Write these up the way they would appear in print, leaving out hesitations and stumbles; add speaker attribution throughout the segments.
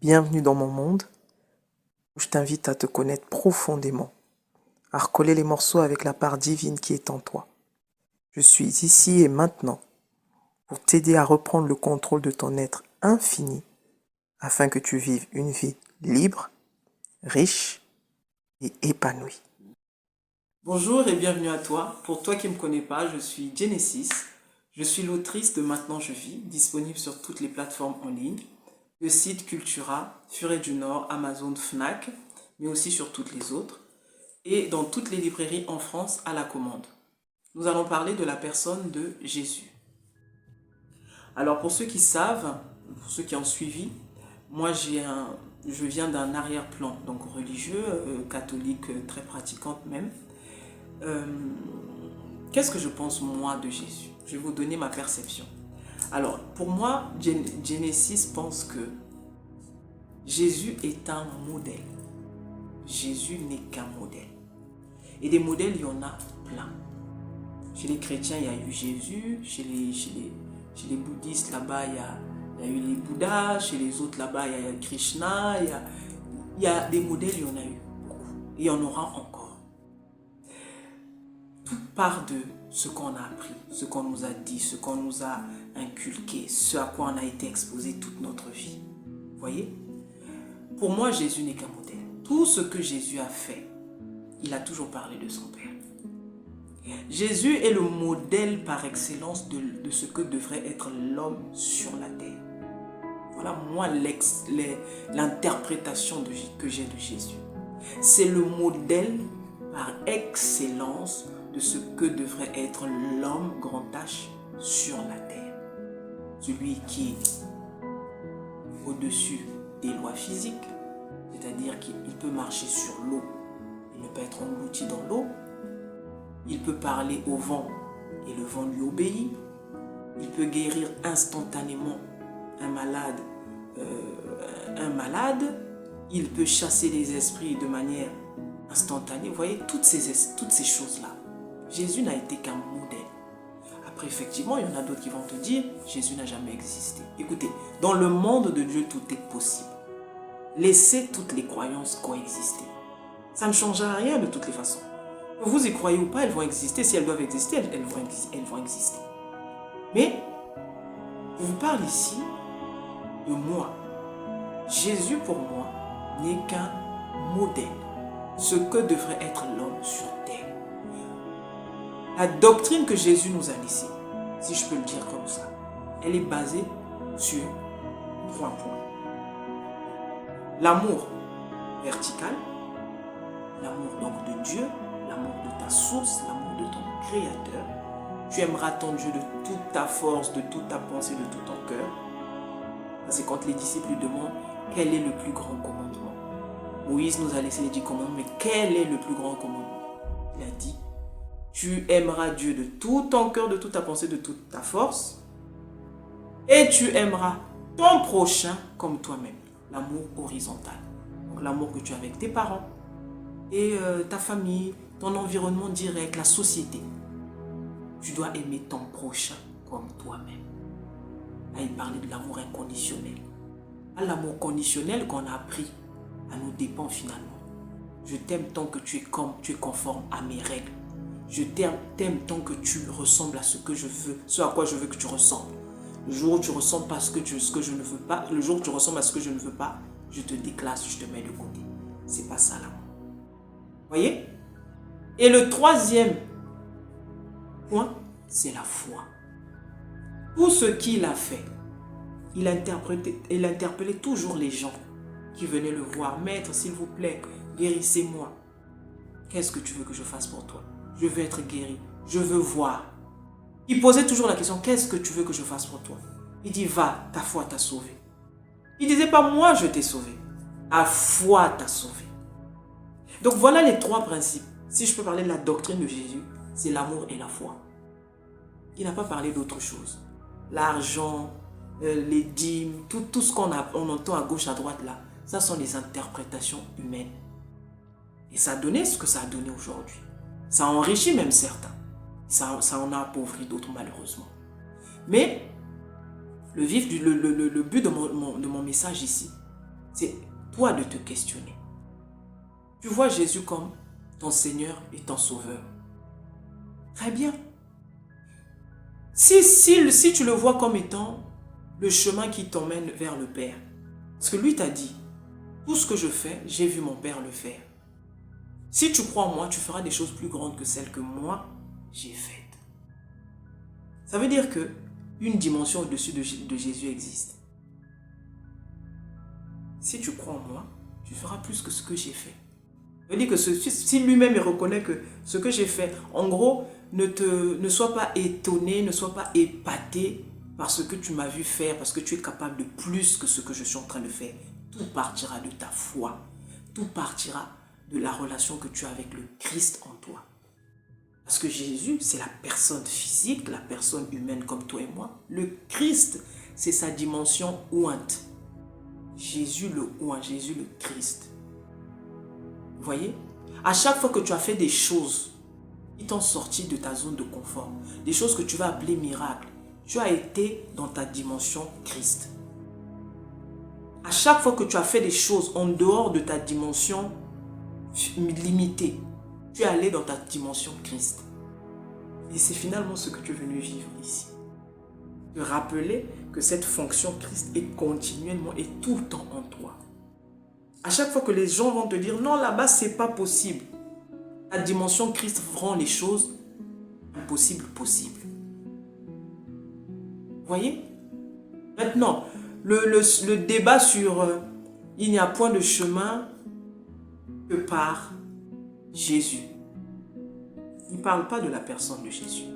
Speaker 1: Bienvenue dans mon monde où je t'invite à te connaître profondément, à recoller les morceaux avec la part divine qui est en toi. Je suis ici et maintenant pour t'aider à reprendre le contrôle de ton être infini afin que tu vives une vie libre, riche et épanouie.
Speaker 2: Bonjour et bienvenue à toi. Pour toi qui ne me connais pas, je suis Genesis. Je suis l'autrice de Maintenant je vis, disponible sur toutes les plateformes en ligne, le site Cultura, Furet du Nord, Amazon, Fnac, mais aussi sur toutes les autres, et dans toutes les librairies en France à la commande. Nous allons parler de la personne de Jésus. Alors pour ceux qui savent, pour ceux qui ont suivi, moi je viens d'un arrière-plan donc religieux, catholique, très pratiquante même. Qu'est-ce que je pense moi de Jésus? Je vais vous donner ma perception. Alors, pour moi, Genesis pense que Jésus est un modèle. Jésus n'est qu'un modèle. Et des modèles, il y en a plein. Chez les chrétiens, il y a eu Jésus. Chez les bouddhistes, là-bas, il y a eu les Bouddhas. Chez les autres, là-bas, il y a Krishna. Il y a des modèles, il y en a eu beaucoup. Et il y en aura encore. Tout part de ce qu'on a appris, ce qu'on nous a dit, ce qu'on nous a inculqué, ce à quoi on a été exposé toute notre vie. Vous voyez? Pour moi, Jésus n'est qu'un modèle. Tout ce que Jésus a fait, il a toujours parlé de son Père. Jésus est le modèle par excellence de ce que devrait être l'homme sur la terre. Voilà moi l'interprétation que j'ai de Jésus. C'est le modèle par excellence de ce que devrait être l'homme grand H sur la terre. Celui qui est au-dessus des lois physiques, c'est-à-dire qu'il peut marcher sur l'eau, il ne peut être englouti dans l'eau, il peut parler au vent et le vent lui obéit, il peut guérir instantanément un malade, il peut chasser les esprits de manière instantanée. Vous voyez, toutes ces choses-là. Jésus n'a été qu'un modèle. Après, effectivement, il y en a d'autres qui vont te dire Jésus n'a jamais existé. Écoutez, dans le monde de Dieu, tout est possible. Laissez toutes les croyances coexister. Ça ne changera rien de toutes les façons. Que vous y croyez ou pas, elles vont exister. Si elles doivent exister, elles vont exister. Mais, je vous parle ici de moi. Jésus, pour moi, n'est qu'un modèle. Ce que devrait être l'homme sur terre. La doctrine que Jésus nous a laissée, si je peux le dire comme ça, elle est basée sur 3 points. L'amour vertical, l'amour donc de Dieu, l'amour de ta source, l'amour de ton Créateur. Tu aimeras ton Dieu de toute ta force, de toute ta pensée, de tout ton cœur. C'est quand les disciples lui demandent quel est le plus grand commandement. Moïse nous a laissé les 10 commandements, mais quel est le plus grand commandement? Il a dit, tu aimeras Dieu de tout ton cœur, de toute ta pensée, de toute ta force. Et tu aimeras ton prochain comme toi-même. L'amour horizontal. Donc l'amour que tu as avec tes parents et ta famille, ton environnement direct, la société. Tu dois aimer ton prochain comme toi-même. Là, il parlait de l'amour inconditionnel. À l'amour conditionnel qu'on a appris à nos dépens finalement. Je t'aime tant que tu es conforme à mes règles. Je t'aime tant que tu ressembles à ce que je veux, ce à quoi je veux que tu ressembles. Le jour où tu ressembles pas à ce que je ne veux pas, le jour où tu ressembles à ce que je ne veux pas, je te déclasse, je te mets de côté. C'est pas ça l'amour. Voyez? Et le troisième point, c'est la foi. Tout ce qu'il a fait, il interpellait toujours les gens qui venaient le voir. Maître, s'il vous plaît, guérissez-moi. Qu'est-ce que tu veux que je fasse pour toi? Je veux être guéri. Je veux voir. Il posait toujours la question, qu'est-ce que tu veux que je fasse pour toi? Il dit, va, ta foi t'a sauvé. Il ne disait pas, moi je t'ai sauvé. Ta foi t'a sauvé. Donc voilà les 3 principes. Si je peux parler de la doctrine de Jésus, c'est l'amour et la foi. Il n'a pas parlé d'autre chose. L'argent, les dîmes, tout ce qu'on entend à gauche, à droite là, ça sont des interprétations humaines. Et ça a donné ce que ça a donné aujourd'hui. Ça a enrichi même certains. Ça en a appauvri d'autres malheureusement. Mais le but de mon message ici, C'est toi de te questionner. Tu vois Jésus comme ton Seigneur et ton Sauveur. Très bien. Si tu le vois comme étant le chemin qui t'emmène vers le Père, parce que lui t'a dit, tout ce que je fais, j'ai vu mon Père le faire. Si tu crois en moi, tu feras des choses plus grandes que celles que moi, j'ai faites. Ça veut dire que une dimension au-dessus de Jésus existe. Si tu crois en moi, tu feras plus que ce que j'ai fait. Ça veut dire que si lui-même il reconnaît que ce que j'ai fait, en gros, ne sois pas étonné, ne sois pas épaté par ce que tu m'as vu faire, parce que tu es capable de plus que ce que je suis en train de faire. Tout partira de ta foi. Tout partira de la relation que tu as avec le Christ en toi. Parce que Jésus, c'est la personne physique, la personne humaine comme toi et moi. Le Christ, c'est sa dimension ointe. Jésus le oint, Jésus le Christ. Vous voyez? À chaque fois que tu as fait des choses qui t'ont sorti de ta zone de confort, des choses que tu vas appeler miracles, tu as été dans ta dimension Christ. À chaque fois que tu as fait des choses en dehors de ta dimension limitée, tu es allé dans ta dimension Christ. Et c'est finalement ce que tu es venu vivre ici. De rappeler que cette fonction Christ est continuellement et tout le temps en toi. À chaque fois que les gens vont te dire non, là-bas, c'est pas possible. La dimension Christ rend les choses impossibles possibles. Vous voyez? Maintenant, le débat sur il n'y a point de chemin que par Jésus. Il ne parle pas de la personne de Jésus.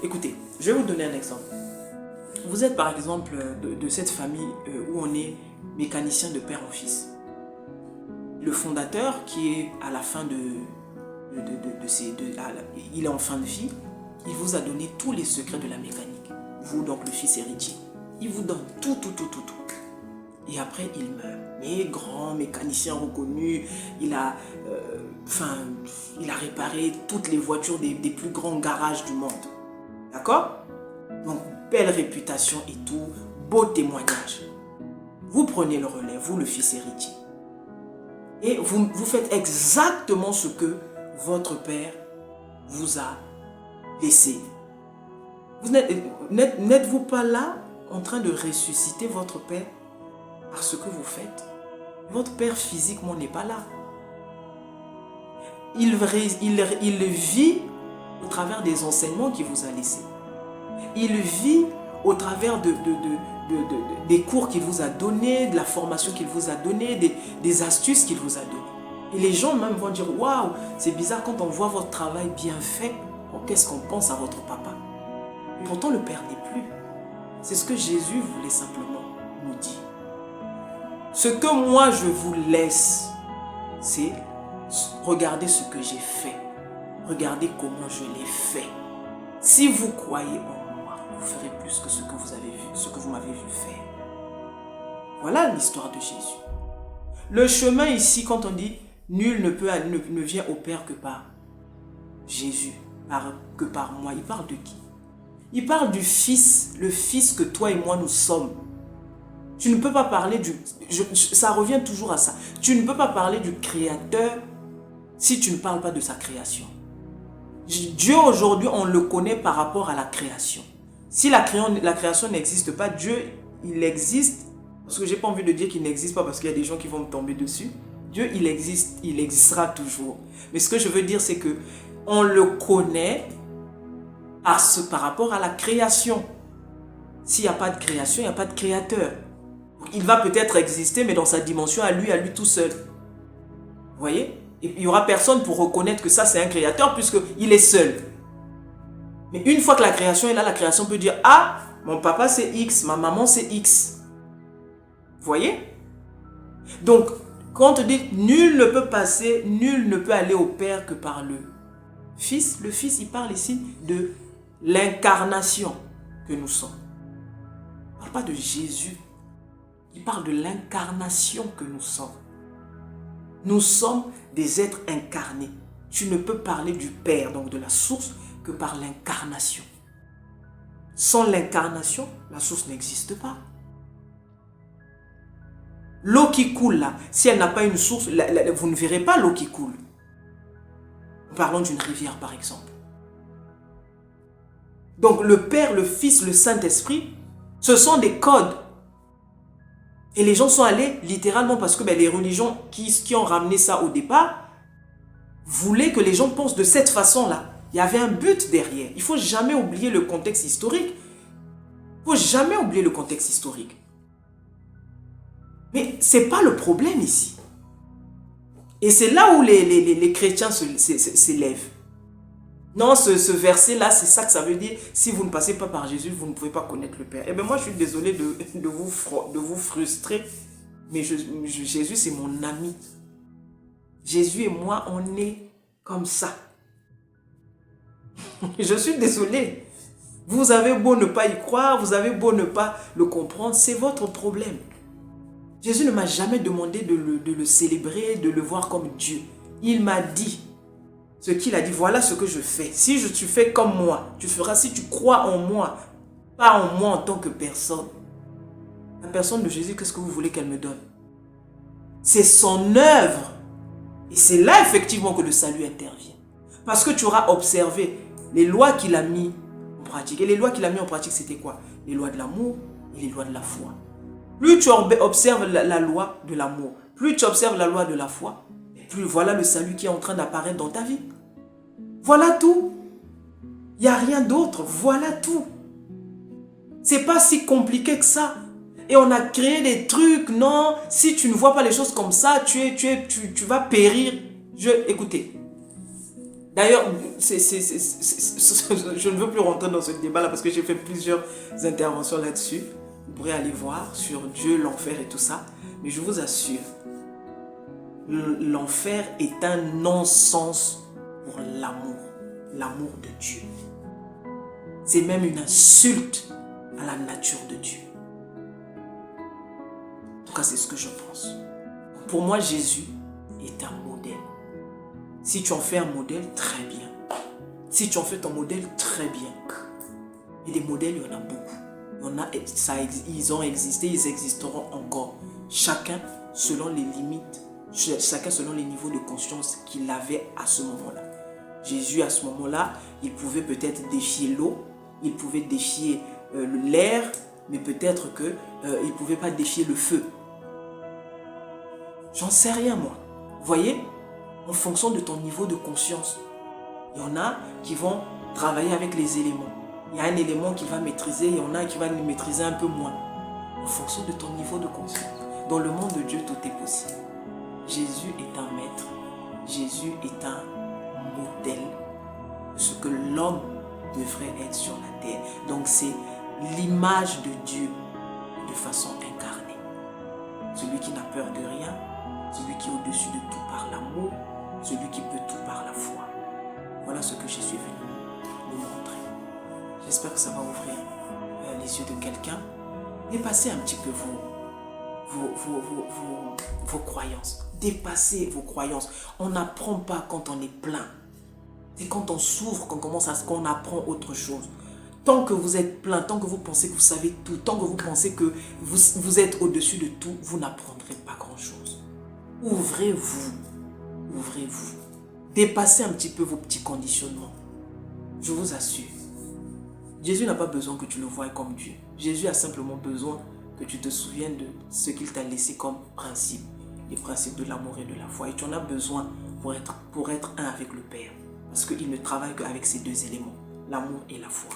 Speaker 2: Écoutez, je vais vous donner un exemple. Vous êtes par exemple de cette famille où on est mécanicien de père en fils. Le fondateur qui est à la fin il est en fin de vie, il vous a donné tous les secrets de la mécanique. Vous donc le fils héritier. Il vous donne tout. Et après il meurt. Mais grand mécanicien reconnu, il a réparé toutes les voitures des plus grands garages du monde. D'accord? Donc, belle réputation et tout, beau témoignage. Vous prenez le relais, vous le fils héritier. Et vous faites exactement ce que votre père vous a laissé. N'êtes-vous pas là en train de ressusciter votre père par ce que vous faites? Votre père physiquement n'est pas là. Il vit au travers des enseignements qu'il vous a laissés. Il vit au travers des cours qu'il vous a donnés, de la formation qu'il vous a donnée, des astuces qu'il vous a données. Et les gens même vont dire, waouh, c'est bizarre quand on voit votre travail bien fait, qu'est-ce qu'on pense à votre papa? Et pourtant le Père n'est plus. C'est ce que Jésus voulait simplement nous dire. Ce que moi je vous laisse, c'est regarder ce que j'ai fait. Regardez comment je l'ai fait. Si vous croyez en moi, vous ferez plus que ce que vous avez vu, ce que vous m'avez vu faire. Voilà l'histoire de Jésus. Le chemin ici, quand on dit nul ne vient au Père que par Jésus, que par moi, il parle de qui? Il parle du Fils, le Fils que toi et moi nous sommes. Tu ne peux pas parler ça revient toujours à ça. Tu ne peux pas parler du Créateur si tu ne parles pas de sa création. Dieu aujourd'hui, on le connaît par rapport à la création. Si la création n'existe pas, Dieu, il existe. Parce que je n'ai pas envie de dire qu'il n'existe pas parce qu'il y a des gens qui vont me tomber dessus. Dieu, il existe, il existera toujours. Mais ce que je veux dire, c'est que on le connaît par rapport à la création. S'il n'y a pas de création, il n'y a pas de créateur. Il va peut-être exister, mais dans sa dimension à lui tout seul. Vous voyez? Et il n'y aura personne pour reconnaître que ça, c'est un créateur puisqu'il est seul. Mais une fois que la création est là, la création peut dire, ah, mon papa c'est X, ma maman c'est X. Vous voyez? Donc, quand on te dit, nul ne peut passer, nul ne peut aller au Père que par le Fils. Le Fils, il parle ici de l'incarnation que nous sommes. Il ne parle pas de Jésus. Il parle de l'incarnation que nous sommes. Nous sommes des êtres incarnés. Tu ne peux parler du Père, donc de la source, que par l'incarnation. Sans l'incarnation, la source n'existe pas. L'eau qui coule là, si elle n'a pas une source, vous ne verrez pas l'eau qui coule. Parlons d'une rivière par exemple. Donc le Père, le Fils, le Saint-Esprit, ce sont des codes. Et les gens sont allés littéralement parce que les religions qui ont ramené ça au départ voulaient que les gens pensent de cette façon-là. Il y avait un but derrière. Il ne faut jamais oublier le contexte historique. Il ne faut jamais oublier le contexte historique. Mais ce n'est pas le problème ici. Et c'est là où les chrétiens s'élèvent. Non, ce verset-là, c'est ça que ça veut dire. Si vous ne passez pas par Jésus, vous ne pouvez pas connaître le Père. Eh bien, moi, je suis désolé de vous frustrer. Mais Jésus, c'est mon ami. Jésus et moi, on est comme ça. Je suis désolé. Vous avez beau ne pas y croire, vous avez beau ne pas le comprendre, c'est votre problème. Jésus ne m'a jamais demandé de le célébrer, de le voir comme Dieu. Il m'a dit ce qu'il a dit, voilà ce que je fais. Si tu fais comme moi, tu feras. Si tu crois en moi, pas en moi en tant que personne. La personne de Jésus, qu'est-ce que vous voulez qu'elle me donne? C'est son œuvre. Et c'est là effectivement que le salut intervient. Parce que tu auras observé les lois qu'il a mis en pratique. Et les lois qu'il a mis en pratique, c'était quoi? Les lois de l'amour et les lois de la foi. Plus tu observes la loi de l'amour, plus tu observes la loi de la foi, plus voilà le salut qui est en train d'apparaître dans ta vie. Voilà tout. Il n'y a rien d'autre. Voilà tout. C'est pas si compliqué que ça. Et on a créé des trucs. Non, si tu ne vois pas les choses comme ça, tu vas périr. Écoutez. D'ailleurs, je ne veux plus rentrer dans ce débat-là parce que j'ai fait plusieurs interventions là-dessus. Vous pourrez aller voir sur Dieu, l'enfer et tout ça. Mais je vous assure, l'enfer est un non-sens pour l'amour de Dieu. C'est même une insulte à la nature de Dieu. En tout cas, c'est ce que je pense. Pour moi, Jésus est un modèle. Si tu en fais un modèle, très bien. Si tu en fais ton modèle, très bien. Et des modèles, il y en a beaucoup. Ils ont existé, ils existeront encore. Chacun selon les limites, chacun selon les niveaux de conscience qu'il avait à ce moment-là. Jésus, à ce moment-là, il pouvait peut-être défier l'eau, il pouvait défier l'air, mais peut-être qu'il ne pouvait pas défier le feu. J'en sais rien, moi. Vous voyez, en fonction de ton niveau de conscience, il y en a qui vont travailler avec les éléments. Il y a un élément qu'il va maîtriser, il y en a qui va le maîtriser un peu moins. En fonction de ton niveau de conscience. Dans le monde de Dieu, tout est possible. Jésus est un maître. Jésus est un modèle de ce que l'homme devrait être sur la terre. Donc c'est l'image de Dieu de façon incarnée. Celui qui n'a peur de rien, celui qui est au-dessus de tout par l'amour, celui qui peut tout par la foi. Voilà ce que je suis venu vous montrer. J'espère que ça va ouvrir les yeux de quelqu'un. Dépassez un petit peu vos croyances. Dépassez vos croyances. On n'apprend pas quand on est plein. C'est quand on s'ouvre qu'on apprend autre chose. Tant que vous êtes plein, tant que vous pensez que vous savez tout, tant que vous pensez que vous êtes au-dessus de tout, vous n'apprendrez pas grand-chose. Ouvrez-vous. Ouvrez-vous. Dépassez un petit peu vos petits conditionnements. Je vous assure. Jésus n'a pas besoin que tu le voies comme Dieu. Jésus a simplement besoin que tu te souviennes de ce qu'il t'a laissé comme principe. Les principes de l'amour et de la foi. Et tu en as besoin pour être un avec le Père. Parce qu'il ne travaille qu'avec ces deux éléments. L'amour et la foi.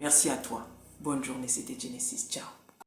Speaker 2: Merci à toi. Bonne journée, c'était Genesis. Ciao.